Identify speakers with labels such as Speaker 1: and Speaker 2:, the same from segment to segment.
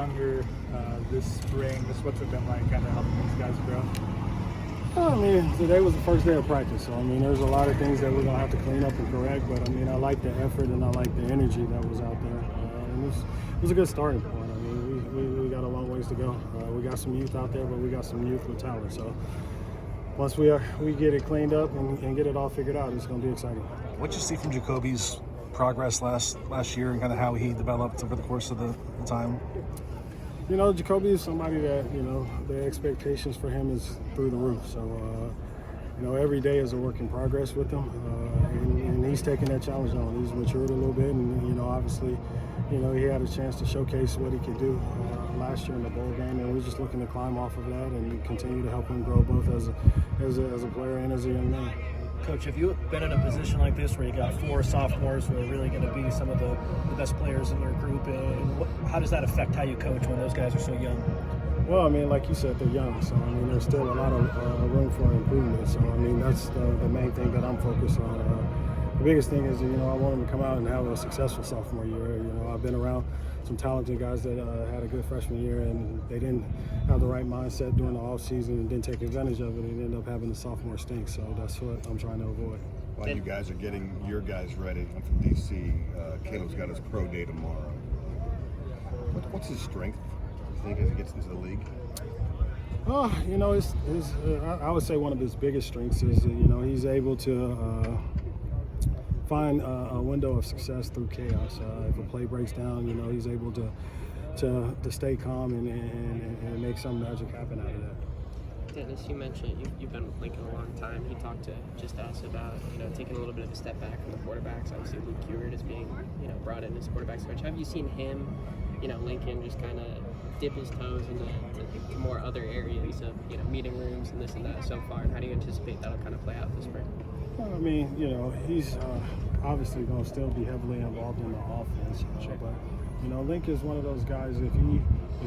Speaker 1: younger this spring. What's it been like kind of helping these guys grow?
Speaker 2: I mean, today was the first day of practice, so I mean, there's a lot of things that we're gonna have to clean up and correct. But I mean, I like the effort and I like the energy that was out there. And it was a good starting point. I mean, we got a long ways to go. We got some youth out there, but we got some youth with talent. So once we get it cleaned up and get it all figured out, it's gonna be exciting.
Speaker 3: What did you see from Jacoby's progress last year and kind of how he developed over the course of the time?
Speaker 2: You know, Jacoby is somebody that, you know, the expectations for him is through the roof. So, you know, every day is a work in progress with him. And he's taking that challenge on. He's matured a little bit. And, you know, obviously, you know, he had a chance to showcase what he could do last year in the bowl game. And we're just looking to climb off of that and continue to help him grow both as a player and as a young man.
Speaker 4: Coach, have you been in a position like this where you got 4 sophomores who are really going to be some of the best players in your group? And how does that affect how you coach when those guys are so young?
Speaker 2: Well, I mean, like you said, they're young, so I mean, there's still a lot of room for improvement. So I mean, that's the main thing that I'm focused on. The biggest thing is, you know, I want them to come out and have a successful sophomore year. You know, I've been around some talented guys that had a good freshman year, and they didn't have the right mindset during the off season and didn't take advantage of it, and ended up having the sophomore stink. So that's what I'm trying to avoid.
Speaker 5: While you guys are getting your guys ready, I'm from DC. Caleb's got his pro day tomorrow. What's his strength, you think, as he gets into the league?
Speaker 2: You know, I would say one of his biggest strengths is, you know, he's able to find a window of success through chaos. If a play breaks down, you know, he's able to stay calm and make some magic happen out of that.
Speaker 6: Dennis, you mentioned you've been with Lincoln a long time. He talked to us about, you know, taking a little bit of a step back from the quarterbacks. Obviously, Luke Ewert is being, you know, brought in as quarterback coach. Have you seen him, you know, Lincoln just kind of dip his toes into more other areas of, you know, meeting rooms and this and that so far? And how do you anticipate that'll kind of play out this spring?
Speaker 2: Well, I mean, you know, he's obviously going to still be heavily involved in the offense. But, you know, Link is one of those guys, if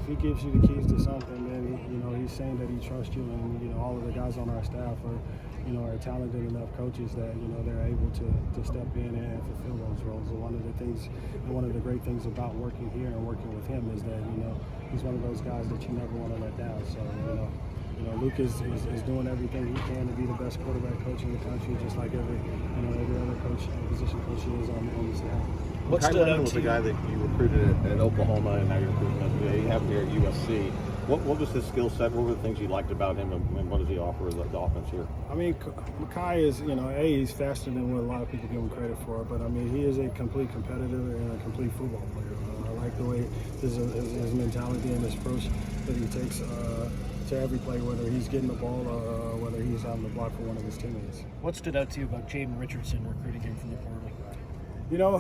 Speaker 2: he gives you the keys to something, then, you know, he's saying that he trusts you. And, you know, all of the guys on our staff are talented enough coaches that, you know, they're able to step in and fulfill those roles. And one of the great things about working here and working with him is that, you know, he's one of those guys that you never want to let down. So, you know, Luke is doing everything he can to be the best quarterback coach in the country, just like every other coach, position coach is on the staff.
Speaker 4: What stood out
Speaker 7: was
Speaker 4: to
Speaker 7: the
Speaker 4: you?
Speaker 7: guy that you recruited at Oklahoma, and now you're recruiting him. You have him here at USC. What was his skill set? What were the things you liked about him, and what does he offer the offense here?
Speaker 2: I mean, Makai is, you know, he's faster than what a lot of people give him credit for, but I mean, he is a complete competitor and a complete football player. I like the way his mentality and his approach that he takes to every play, whether he's getting the ball or whether he's having to block for one of his teammates.
Speaker 4: What stood out to you about Jaden Richardson recruiting him from the portal?
Speaker 2: You know,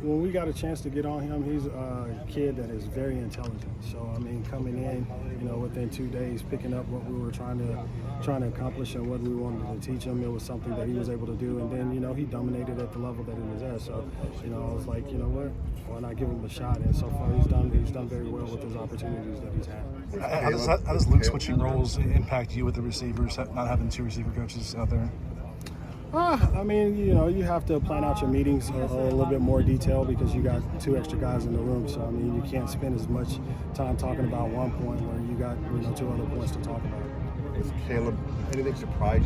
Speaker 2: when we got a chance to get on him, he's a kid that is very intelligent. So, I mean, coming in, you know, within 2 days, picking up what we were trying to accomplish and what we wanted to teach him, it was something that he was able to do. And then, you know, he dominated at the level that he was at. So, you know, I was like, you know what, why not give him a shot? And so far, he's done very well with his opportunities that he's had.
Speaker 3: How does Luke switching roles impact you with the receivers, not having 2 receiver coaches out there?
Speaker 2: I mean, you know, you have to plan out your meetings a little bit more detail because you got 2 extra guys in the room. So, I mean, you can't spend as much time talking about one point where you got, you know, 2 other points to talk about.
Speaker 5: Is Caleb, anything surprised